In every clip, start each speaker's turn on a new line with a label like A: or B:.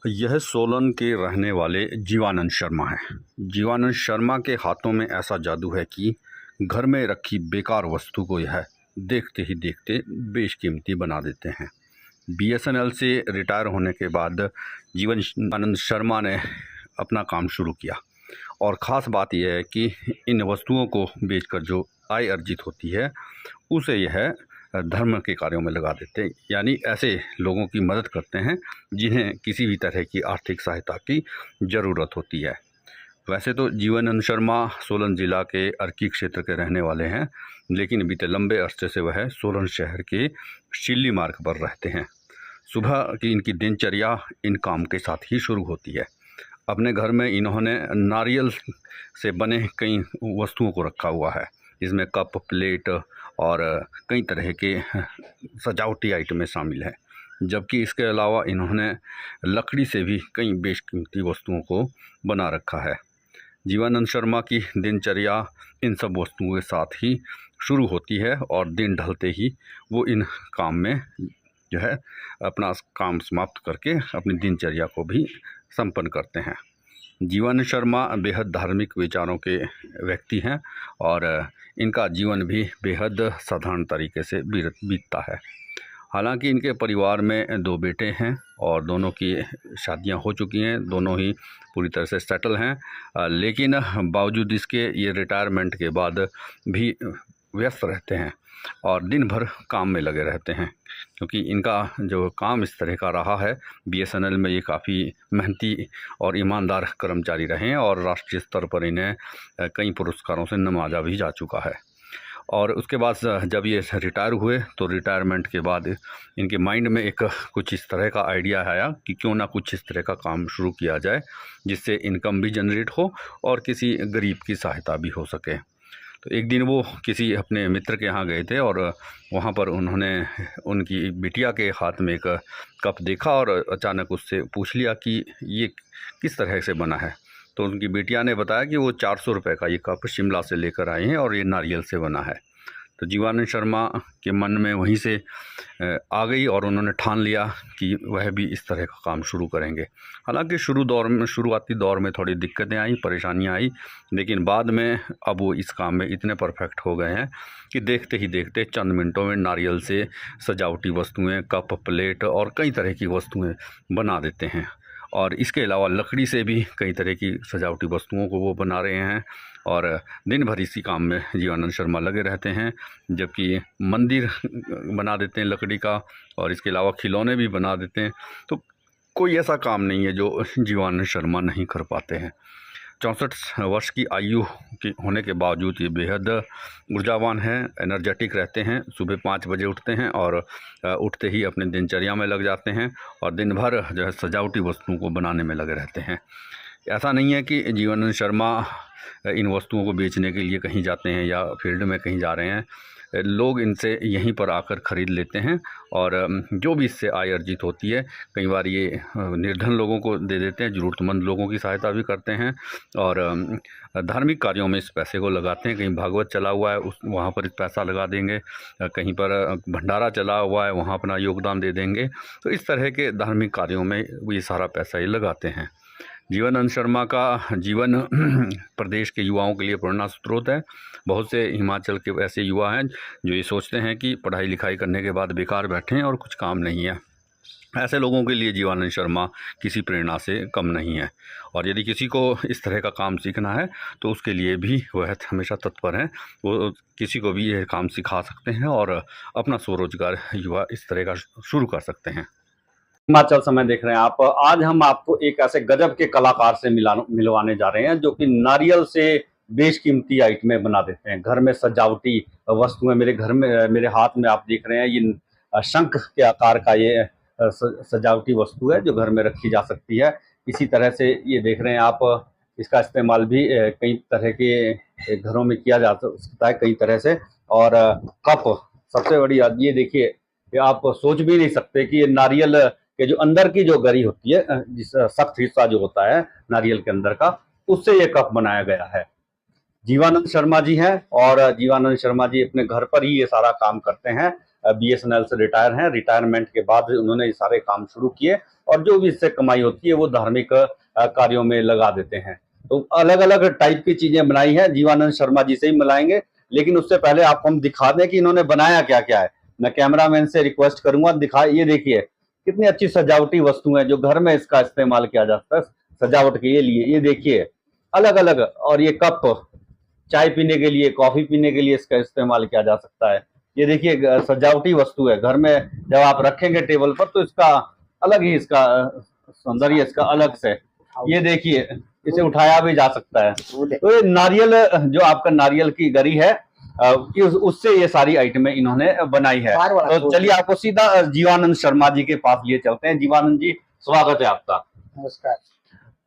A: यह सोलन के रहने वाले जीवानंद शर्मा हैं। जीवानंद शर्मा के हाथों में ऐसा जादू है कि घर में रखी बेकार वस्तु को यह देखते ही देखते बेशकीमती बना देते हैं। बीएसएनएल से रिटायर होने के बाद जीवानंद शर्मा ने अपना काम शुरू किया और ख़ास बात यह है कि इन वस्तुओं को बेचकर जो आय अर्जित होती है उसे यह धर्म के कार्यों में लगा देते हैं, यानी ऐसे लोगों की मदद करते हैं जिन्हें किसी भी तरह की आर्थिक सहायता की ज़रूरत होती है। वैसे तो जीवानंद शर्मा सोलन ज़िला के अर्की क्षेत्र के रहने वाले हैं, लेकिन बीते लंबे अरसे से वह सोलन शहर के शिल्ली मार्ग पर रहते हैं। सुबह की इनकी दिनचर्या इन काम के साथ ही शुरू होती है। अपने घर में इन्होंने नारियल से बने कई वस्तुओं को रखा हुआ है, इसमें कप, प्लेट और कई तरह के सजावटी आइटमें शामिल हैं। जबकि इसके अलावा इन्होंने लकड़ी से भी कई बेशकीमती वस्तुओं को बना रखा है। जीवानंद शर्मा की दिनचर्या इन सब वस्तुओं के साथ ही शुरू होती है और दिन ढलते ही वो इन काम में जो है अपना काम समाप्त करके अपनी दिनचर्या को भी संपन्न करते हैं। जीवानंद शर्मा बेहद धार्मिक विचारों के व्यक्ति हैं और इनका जीवन भी बेहद साधारण तरीके से बीतता है। हालांकि इनके परिवार में 2 बेटे हैं और दोनों की शादियां हो चुकी हैं, दोनों ही पूरी तरह से सेटल हैं, लेकिन बावजूद इसके ये रिटायरमेंट के बाद भी व्यस्त रहते हैं और दिन भर काम में लगे रहते हैं, क्योंकि इनका जो काम इस तरह का रहा है। बीएसएनएल में ये काफ़ी मेहनती और ईमानदार कर्मचारी रहे हैं और राष्ट्रीय स्तर पर इन्हें कई पुरस्कारों से नवाजा भी जा चुका है। और उसके बाद जब ये रिटायर हुए तो रिटायरमेंट के बाद इनके माइंड में एक कुछ इस तरह का आइडिया आया कि क्यों ना कुछ इस तरह का काम शुरू किया जाए जिससे इनकम भी जनरेट हो और किसी गरीब की सहायता भी हो सके। तो एक दिन वो किसी अपने मित्र के यहाँ गए थे और वहाँ पर उन्होंने उनकी बिटिया के हाथ में एक कप देखा और अचानक उससे पूछ लिया कि ये किस तरह से बना है। तो उनकी बिटिया ने बताया कि वो 400 रुपये का ये कप शिमला से लेकर आए हैं और ये नारियल से बना है। तो जीवानंद शर्मा के मन में वहीं से आ गई और उन्होंने ठान लिया कि वह भी इस तरह का काम शुरू करेंगे। हालांकि शुरुआती दौर में थोड़ी दिक्कतें आई, परेशानियां आई, लेकिन बाद में अब वो इस काम में इतने परफेक्ट हो गए हैं कि देखते ही देखते चंद मिनटों में नारियल से सजावटी वस्तुएँ, कप, प्लेट और कई तरह की वस्तुएँ बना देते हैं। और इसके अलावा लकड़ी से भी कई तरह की सजावटी वस्तुओं को वो बना रहे हैं और दिन भर इसी काम में जीवानंद शर्मा लगे रहते हैं। जबकि मंदिर बना देते हैं लकड़ी का और इसके अलावा खिलौने भी बना देते हैं। तो कोई ऐसा काम नहीं है जो जीवानंद शर्मा नहीं कर पाते हैं। 64 वर्ष की आयु के होने के बावजूद ये बेहद ऊर्जावान हैं, एनर्जेटिक रहते हैं। सुबह 5 बजे उठते हैं और उठते ही अपने दिनचर्या में लग जाते हैं और दिन भर जो है सजावटी वस्तुओं को बनाने में लगे रहते हैं। ऐसा नहीं है कि जीवानंद शर्मा इन वस्तुओं को बेचने के लिए कहीं जाते हैं या फील्ड में कहीं जा रहे हैं। लोग इनसे यहीं पर आकर ख़रीद लेते हैं और जो भी इससे आय अर्जित होती है कई बार ये निर्धन लोगों को दे देते हैं, ज़रूरतमंद लोगों की सहायता भी करते हैं और धार्मिक कार्यों में इस पैसे को लगाते हैं। कहीं भागवत चला हुआ है वहाँ पर पैसा लगा देंगे, कहीं पर भंडारा चला हुआ है वहाँ अपना योगदान दे देंगे। तो इस तरह के धार्मिक कार्यों में ये सारा पैसा ये लगाते हैं। जीवानंद शर्मा का जीवन प्रदेश के युवाओं के लिए प्रेरणा स्रोत है। बहुत से हिमाचल के ऐसे युवा हैं जो ये सोचते हैं कि पढ़ाई लिखाई करने के बाद बेकार बैठे हैं और कुछ काम नहीं है। ऐसे लोगों के लिए जीवानंद शर्मा किसी प्रेरणा से कम नहीं है और यदि किसी को इस तरह का काम सीखना है तो उसके लिए भी वह हमेशा तत्पर हैं। वो किसी को भी यह काम सिखा सकते हैं और अपना स्वरोजगार युवा इस तरह का शुरू कर सकते हैं।
B: हिमाचल समय देख रहे हैं आप। आज हम आपको एक ऐसे गजब के कलाकार से मिलवाने जा रहे हैं जो कि नारियल से बेशकीमती आइटमें बना देते हैं। घर में सजावटी वस्तुएं मेरे हाथ में आप देख रहे हैं, ये शंख के आकार का ये सजावटी वस्तु है जो घर में रखी जा सकती है। इसी तरह से ये देख रहे हैं आप, इसका इस्तेमाल भी कई तरह के घरों में किया जा सकता है कई तरह से। और कप सबसे बड़ी ये देखिए, आप सोच भी नहीं सकते कि ये नारियल के जो अंदर की जो गरी होती है, जिस सख्त हिस्सा जो होता है नारियल के अंदर का, उससे ये कप बनाया गया है। जीवानंद शर्मा जी हैं और जीवानंद शर्मा जी अपने घर पर ही ये सारा काम करते हैं। BSNL से रिटायर हैं। रिटायरमेंट के बाद उन्होंने ये सारे काम शुरू किए और जो भी इससे कमाई होती है वो धार्मिक कार्यों में लगा देते हैं। तो अलग अलग टाइप की चीजें बनाई हैं, जीवानंद शर्मा जी से ही मिलाएंगे, लेकिन उससे पहले आपको हम दिखा दें कि इन्होंने बनाया क्या क्या है। मैं कैमरामैन से रिक्वेस्ट करूंगा दिखा, ये देखिए कितनी अच्छी सजावटी वस्तु है जो घर में इसका इस्तेमाल किया जाता है सजावट के लिए। ये देखिए अलग अलग, और ये कप चाय पीने के लिए, कॉफी पीने के लिए इसका इस्तेमाल किया जा सकता है। ये देखिए सजावटी वस्तु है, घर में जब आप रखेंगे टेबल पर तो इसका अलग ही इसका सौंदर्य इसका अलग से। ये देखिए इसे उठाया भी जा सकता है। तो ये नारियल, जो आपका नारियल की गरी है कि उससे ये सारी आइटमें इन्होंने बनाई है। तो चलिए आपको सीधा जीवानंद शर्मा जी के पास लिए चलते हैं। जीवानंद जी, स्वागत है आपका।
C: नमस्कार।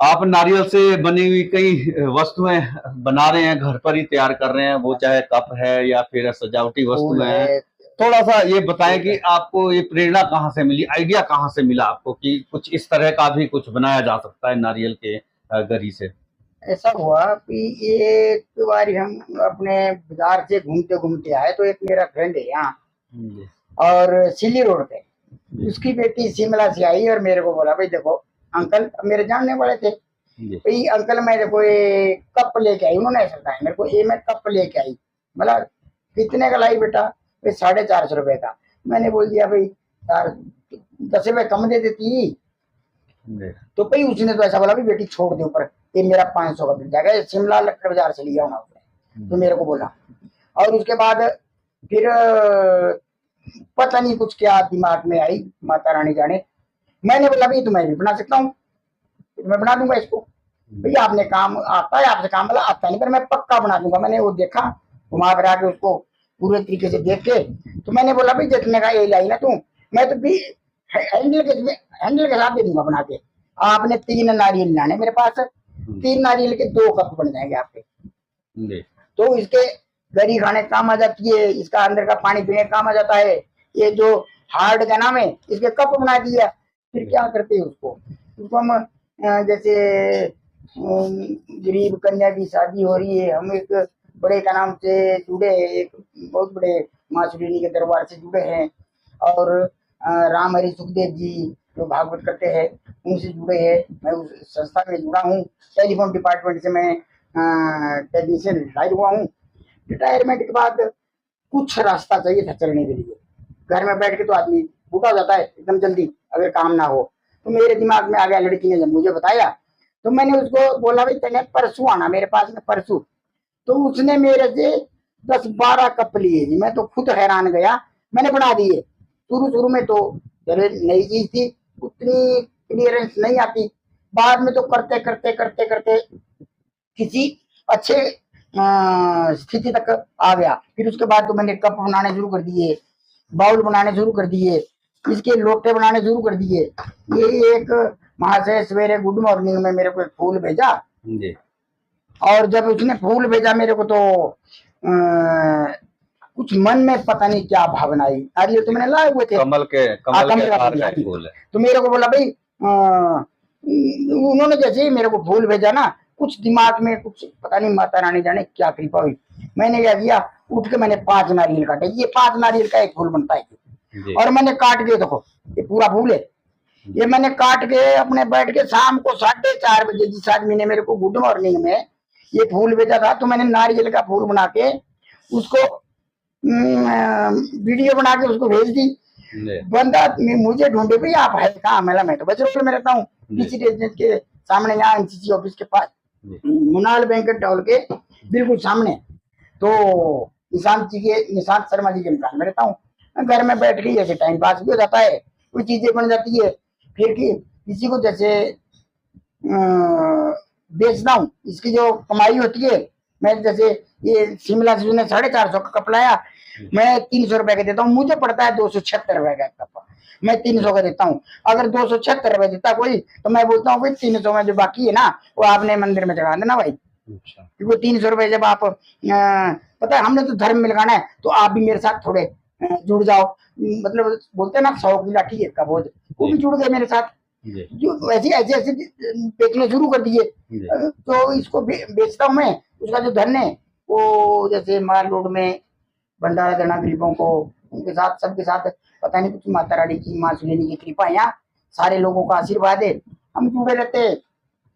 B: आप नारियल से बनी हुई कई वस्तुएं बना रहे हैं, घर पर ही तैयार कर रहे हैं, वो चाहे कप है या फिर सजावटी वस्तुएं हैं। थोड़ा सा ये बताएं कि आपको ये प्रेरणा कहाँ से मिली, आइडिया कहाँ से मिला आपको कि कुछ इस तरह का भी कुछ बनाया जा सकता है नारियल के गरी से।
C: ऐसा हुआ कि एक बार हम अपने बाजार से घूमते घूमते आए तो एक मेरा फ्रेंड है यहाँ और सिल्ली रोड पे, उसकी बेटी शिमला से आई और मेरे को बोला भाई देखो अंकल, मेरे जानने वाले थे, भाई अंकल मैं देखो ये कप लेके आई। उन्होंने ऐसा कहा मेरे को, ये मैं कप लेके आई। मतलब कितने का लाई बेटा? भाई 450 रुपए का। मैंने बोल दिया भाई यार 10 रुपए कम दे देती। तो भाई उसने तो ऐसा बोला भाई बेटी छोड़ दे ऊपर, ये मेरा 500 का बिक जाएगा, शिमला लक्कड़ बाजार से लिया होना उसने। तो मेरे को बोला, और उसके बाद फिर पता नहीं कुछ क्या दिमाग में आई, माता रानी जाने। मैंने बोला भाई तो मैं भी बना सकता हूँ, तो मैं बना दूंगा इसको। भैया आपने काम आता है, आपसे काम वाला आता नहीं, पर मैं पक्का बना दूंगा। मैंने वो देखा, घुमा फिरा के उसको पूरे तरीके से देख के, तो मैंने बोला भाई जितने का ये लाई ना तू, मैं तो भी हैंडल के साथ दे दूंगा बना के। आपने 3 नारियल लाने मेरे पास, 3 नारियल के 2 कप बन जाएंगे आपके। तो इसके गरी खाने काम आ जाती है, इसका अंदर का पानी पीने काम आ जाता है। ये जो हार्ड का नाम है, इसके कप बना दिया। फिर क्या करते हैं उसको हम जैसे गरीब कन्या की शादी हो रही है, हम एक बड़े का नाम से जुड़े हैं, एक बहुत बड़े माँ सुरीनी के दरबार से जुड़े हैं, और राम हरि सुखदेव जी जो भागवत करते हैं उनसे जुड़े हैं। मैं उस संस्था में जुड़ा हूँ। टेलीफोन डिपार्टमेंट से मैं टेक्नीशियन रिटायर हुआ हूँ। रिटायरमेंट के बाद कुछ रास्ता चाहिए था चलने के लिए। घर में बैठ के तो आदमी बूढ़ा हो जाता है एकदम जल्दी अगर काम ना हो। तो मेरे दिमाग में आ गया, लड़की ने जब मुझे बताया तो मैंने उसको बोला भाई तेने परसों आना मेरे पास में, परसों। तो उसने मेरे से 10-12 कप लिए जी। मैं तो खुद हैरान गया, मैंने बना दिए। शुरू में तो चले नई चीज थी, उतनी क्लियरेंस नहीं आती। बाद में तो करते करते करते करते किसी अच्छे स्थिति तक आ गया। फिर उसके बाद तो मैंने कप बनाने शुरू कर दिए, बाउल बनाने शुरू कर दिए, इसके लोटे बनाने शुरू कर दिए। ये एक महाशय सवेरे गुड मॉर्निंग में मेरे को एक फूल भेजा जी। और जब उसने फूल भेजा मेरे को तो कुछ मन में पता नहीं क्या भावना आई। नारियल तो मैंने लाए हुए थे, कमल के आकार का फूल है। तो मेरे को बोला भाई उन्होंने जैसे ही मेरे को फूल भेजा ना, कुछ दिमाग में कुछ पता नहीं, माता रानी जाने क्या कृपा हुई। मैंने क्या किया, उठ के मैंने 5 नारियल काटे। ये 5 नारियल का एक फूल बनता है। और मैंने काट के देखो ये पूरा फूल है, ये मैंने काट के अपने बैठ के शाम को 4:30 बजे जिस आदमी ने मेरे को गुड मॉर्निंग में ये फूल भेजा था, तो मैंने नारियल का फूल बना के उसको वीडियो बना के उसको भेज दी। बंदा मुझे ढूंढे भाई आप है कहाँ? मैं तो बजरंग में रहता हूँ, किसी रेजिडेंस के सामने, यहाँ एनसीसी ऑफिस के पास, मुनाल बैंकेट टॉल के बिल्कुल सामने। तो निशांत शर्मा जी के मकान में रहता हूँ। घर में बैठ के जैसे टाइम पास भी हो जाता है, कोई चीजें बन जाती है। फिर किसी को जैसे बेचता हूँ, इसकी जो कमाई होती है, मैं जैसे ये शिमला से 450 का कप लाया, मैं 300 रुपए का देता हूँ। मुझे पड़ता है 276 रुपए का कप, मैं 300 का देता हूँ। अगर 276 रुपए देता कोई तो मैं बोलता हूँ भाई 300 में जो बाकी है ना वो आपने मंदिर में चढ़ा देना भाई। क्योंकि 300 रुपए जब आप पता है हमने तो धर्म में लगाना है, तो आप भी मेरे साथ थोड़े जुड़ जाओ। मतलब बोलते हैं ना 100 की लाठी एक का बोझ, वो भी जुड़ गए मेरे साथ। जो ऐसे बेचने शुरू कर दिए। तो इसको बेचता हूँ मैं। उसका जो धन है वो जैसे माल रोड में भंडारा देना गरीबों को, उनके साथ सबके साथ पता नहीं कुछ माता रानी की माँ सुलेनी की कृपा है, यहाँ सारे लोगों का आशीर्वाद है, हम जुड़े रहते हैं,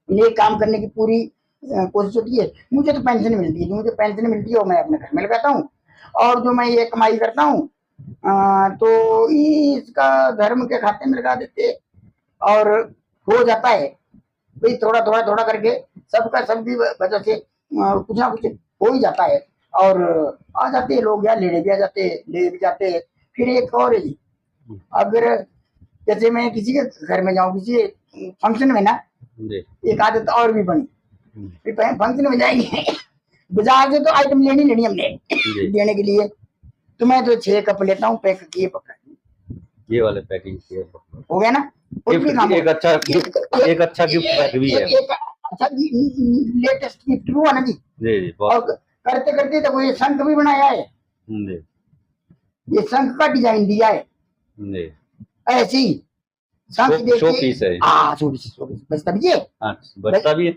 C: ये काम करने की पूरी कोशिश होती है। मुझे तो पेंशन मिलती है, जो मुझे पेंशन मिलती है वो मैं अपने घर में लगाता हूँ, और जो मैं ये कमाई करता हूँ तो इसका धर्म के खाते में लगा देते और हो जाता है भाई, थोड़ा थोड़ा थोड़ा करके सबका सब की वजह से कुछ ना कुछ हो ही जाता है, और आ जाते हैं लोग यार, लेने भी आ जाते हैं, ले भी जाते हैं। फिर एक और है जी, अगर जैसे मैं किसी के घर में जाऊं किसी फंक्शन में ना, एक आदत और भी बनी, फंक्शन में जाएंगे बाजार से तो आइटम लेनी हमने देने के लिए, तो मैं तो 6 कप लेता हूँ पैक किए पकड़,
B: ये वाले पैकिंग
C: हो गया ना।
B: एक अच्छा गिफ्ट पैक भी है,
C: एक अच्छा लेटेस्ट गिफ्ट हुआ ना जी।
B: जी
C: और करते करते तो ये शंख भी बनाया है, ये शंख का डिजाइन दिया है
B: जी,
C: ऐसे ही शंख
B: शो पीस है,
C: हाँ शो पीस बचता भी है,
B: बचता भी है।